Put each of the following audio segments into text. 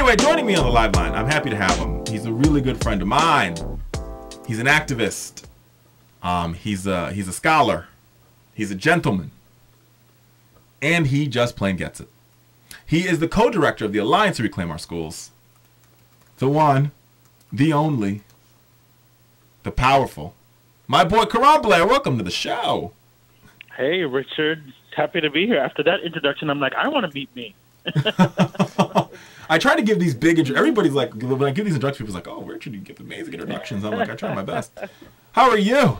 Anyway, joining me on the live line, I'm happy to have him. He's a really good friend of mine. He's an activist. He's a scholar. He's a gentleman. And he just plain gets it. He is the co-director of the Alliance to Reclaim Our Schools. The one, the only, the powerful. My boy Keron Blair, welcome to the show. Hey, Richard. Happy to be here. After that introduction, I'm like, I want to meet me. I try to give these big everybody's like, when I give these introductions, people's like, oh, Richard, you give amazing introductions. I'm like, I try my best. How are you?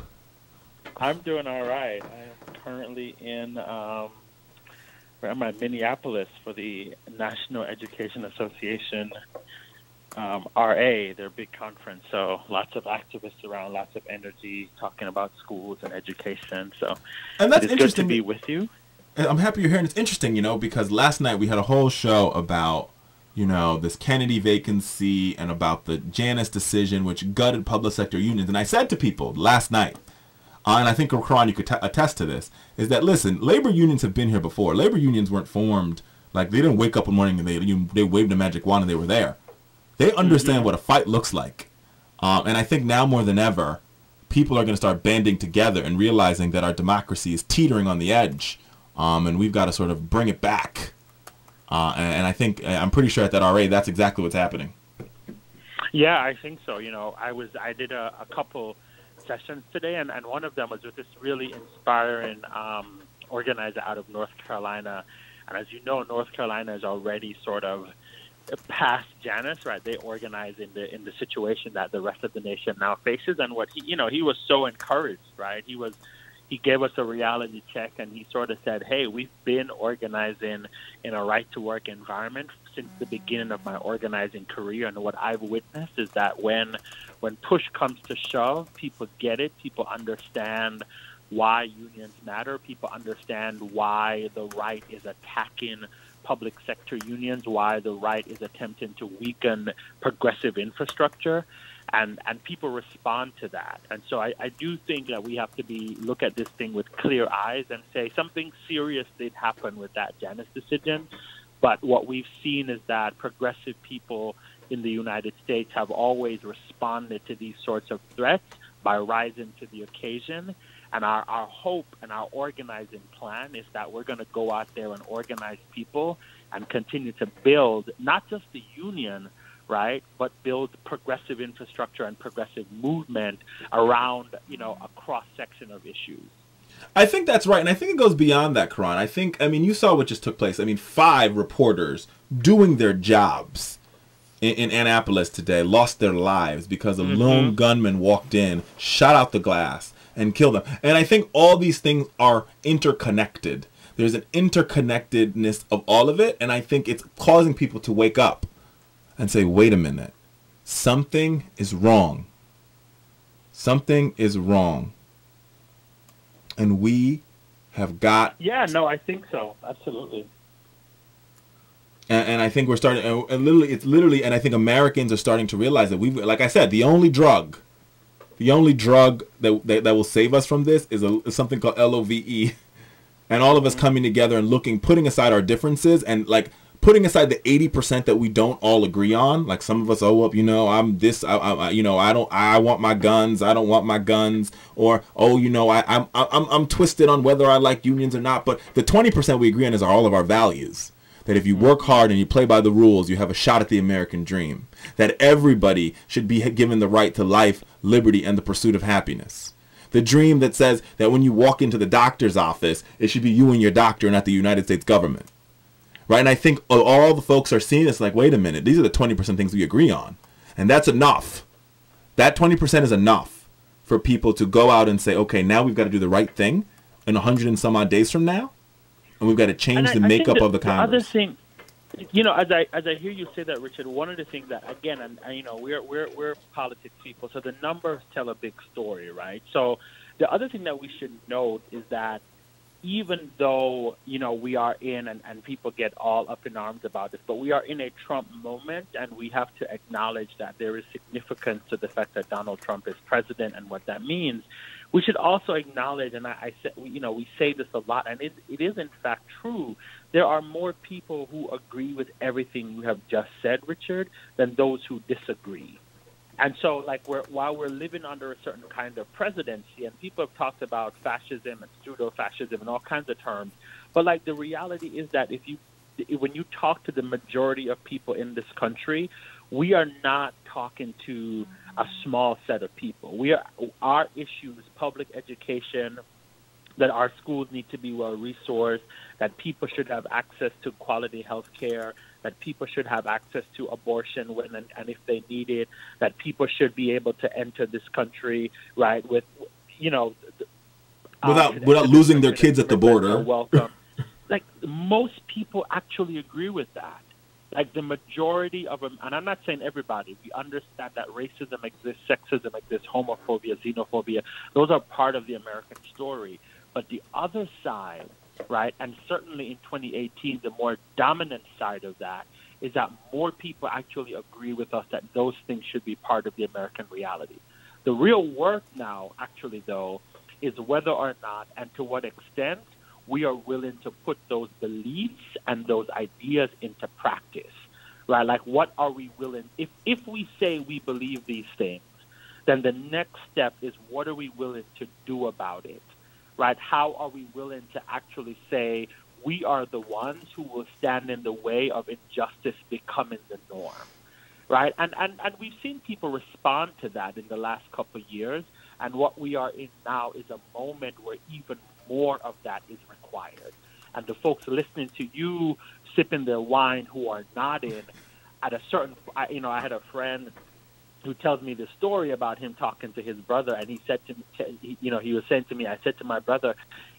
I'm doing all right. I am currently in where am I? Minneapolis for the National Education Association, RA, their big conference. So lots of activists around, lots of energy, talking about schools and education. So and that's it's interesting good to be with you. I'm happy you're here, and it's interesting, because last night we had a whole show about, this Kennedy vacancy and about the Janus decision, which gutted public sector unions. And I said to people last night, and I think, Keron, you could attest to this, is that, listen, labor unions have been here before. Labor unions weren't formed, like, they didn't wake up one morning and they waved a magic wand and they were there. They understand what a fight looks like. And I think now more than ever, people are going to start banding together and realizing that our democracy is teetering on the edge. And we've got to sort of bring it back. And I think, I'm pretty sure at that RA, that's exactly what's happening. Yeah, I think so. I did a couple sessions today, and one of them was with this really inspiring organizer out of North Carolina. And as you know, North Carolina is already sort of past Janus, right? They organize in the situation that the rest of the nation now faces. And what he was so encouraged, right? He gave us a reality check, and he sort of said, hey, we've been organizing in a right-to-work environment since the beginning of my organizing career. And what I've witnessed is that when push comes to shove, people get it. People understand why unions matter. People understand why the right is attacking public sector unions, why the right is attempting to weaken progressive infrastructure. And people respond to that. And so I do think that we have to look at this thing with clear eyes and say something serious did happen with that Janus decision. But what we've seen is that progressive people in the United States have always responded to these sorts of threats by rising to the occasion. And our hope and our organizing plan is that we're going to go out there and organize people and continue to build not just the union, right, but build progressive infrastructure and progressive movement around, a cross-section of issues. I think that's right, and I think it goes beyond that, Keron. You saw what just took place. 5 reporters doing their jobs in Annapolis today lost their lives because a lone gunman walked in, shot out the glass, and killed them. And I think all these things are interconnected. There's an interconnectedness of all of it, and I think it's causing people to wake up and say, wait a minute, something is wrong. Something is wrong. And we have got... Yeah, no, I think so. Absolutely. And I think we're starting... And I think Americans are starting to realize that we've... Like I said, the only drug that will save us from this is something called LOVE. And all of us coming together and putting aside our differences and, putting aside the 80% that we don't all agree on, like some of us, I'm this, I want my guns, I don't want my guns, or, I'm twisted on whether I like unions or not. But the 20% we agree on is all of our values. That if you work hard and you play by the rules, you have a shot at the American dream. That everybody should be given the right to life, liberty, and the pursuit of happiness. The dream that says that when you walk into the doctor's office, it should be you and your doctor, not the United States government. Right, and I think all the folks are seeing this like, wait a minute, these are the 20% things we agree on. And that's enough. That 20% is enough for people to go out and say, okay, now we've got to do the right thing in 100 and some odd days from now. And we've got to change the makeup of the Congress. The other thing, as I hear you say that, Richard, one of the things that, again, and we're politics people, so the numbers tell a big story, right? So the other thing that we should note is that even though, we are in, and people get all up in arms about this, but we are in a Trump moment, and we have to acknowledge that there is significance to the fact that Donald Trump is president and what that means. we should also acknowledge, and I said, we say this a lot, and it is in fact true. There are more people who agree with everything you have just said, Richard, than those who disagree. And so, like, while we're living under a certain kind of presidency, and people have talked about fascism and pseudo-fascism and all kinds of terms, but like the reality is that when you talk to the majority of people in this country, we are not talking to a small set of people. Our issues, public education, that our schools need to be well-resourced, that people should have access to quality health care, that people should have access to abortion when and if they need it, that people should be able to enter this country, right, with, without losing their kids at the border. Welcome. Like, most people actually agree with that. Like, the majority of them, and I'm not saying everybody, we understand that racism exists, sexism exists, homophobia, xenophobia. Those are part of the American story. But the other side, right, and certainly in 2018, the more dominant side of that is that more people actually agree with us that those things should be part of the American reality. The real work now, actually, though, is whether or not and to what extent we are willing to put those beliefs and those ideas into practice, right? Like, what are we willing, if we say we believe these things, then the next step is what are we willing to do about it, right? How are we willing to actually say we are the ones who will stand in the way of injustice becoming the norm, right? And we've seen people respond to that in the last couple of years, and what we are in now is a moment where even more of that is required. And the folks listening to you sipping their wine who are nodding at a certain, I had a friend who tells me the story about him talking to his brother, and he said to me, he was saying to me, I said to my brother,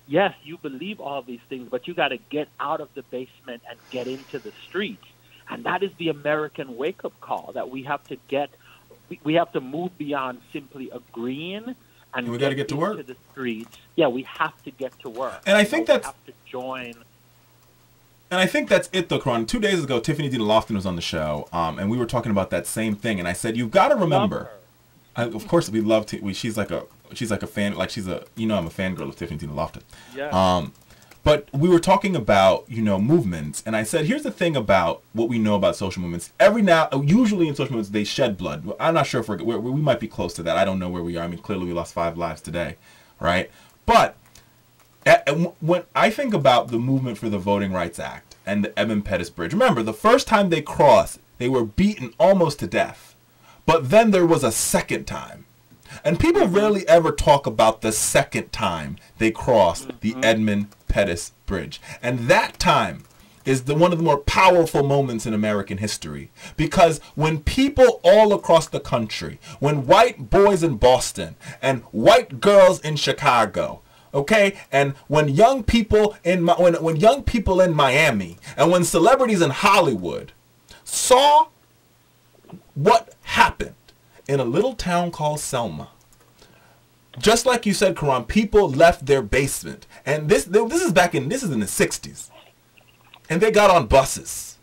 yes, you believe all these things, but you got to get out of the basement and get into the streets. And that is the American wake-up call, that we have to move beyond simply agreeing. And we got to get to work. To the streets. Yeah, we have to get to work. And I think that's... We have to join. And I think that's it, though, Keron. 2 days ago, Tiffany D. Lofton was on the show, and we were talking about that same thing. And I said, you've got to remember... of course, we love... she's like a fan... Like, she's a... I'm a fangirl of Tiffany D. Lofton. Yeah. But we were talking about, movements. And I said, here's the thing about what we know about social movements. Usually in social movements, they shed blood. I'm not sure if we might be close to that. I don't know where we are. I mean, clearly we lost 5 lives today, right? But when I think about the movement for the Voting Rights Act and the Edmund Pettus Bridge, remember, the first time they crossed, they were beaten almost to death. But then there was a second time. And people rarely ever talk about the second time they crossed the Edmund Pettus Bridge. And that time is one of the more powerful moments in American history. Because when people all across the country, when white boys in Boston and white girls in Chicago, okay, and when young people in Miami and when celebrities in Hollywood saw what happened in a little town called Selma. Just like you said, Keron, people left their basement. And this is in the 60s. And they got on buses.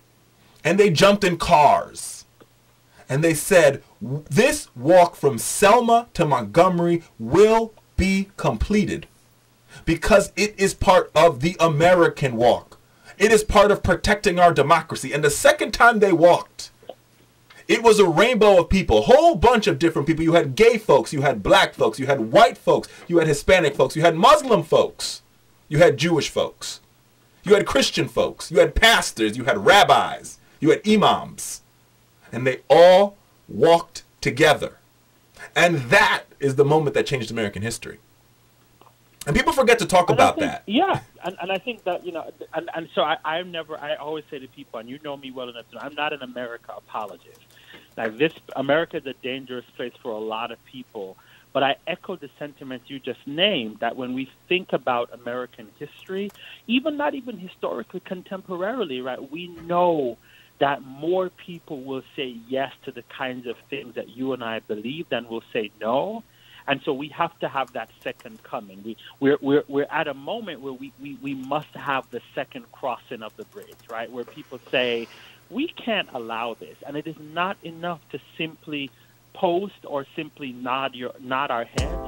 And they jumped in cars. And they said, this walk from Selma to Montgomery will be completed. Because it is part of the American walk. It is part of protecting our democracy. And the second time they walked, it was a rainbow of people, a whole bunch of different people. You had gay folks, you had black folks, you had white folks, you had Hispanic folks, you had Muslim folks, you had Jewish folks, you had Christian folks, you had pastors, you had rabbis, you had imams. And they all walked together. And that is the moment that changed American history. And people forget to talk about that. Yeah, and I think that, and so I always say to people, and you know me well enough to know, I'm not an America apologist. Like, America is a dangerous place for a lot of people. But I echo the sentiments you just named, that when we think about American history, not even historically, contemporarily, right, we know that more people will say yes to the kinds of things that you and I believe than will say no. And so we have to have that second coming. We're at a moment where we must have the second crossing of the bridge, right, where people say, we can't allow this. And it is not enough to simply post or simply nod our head.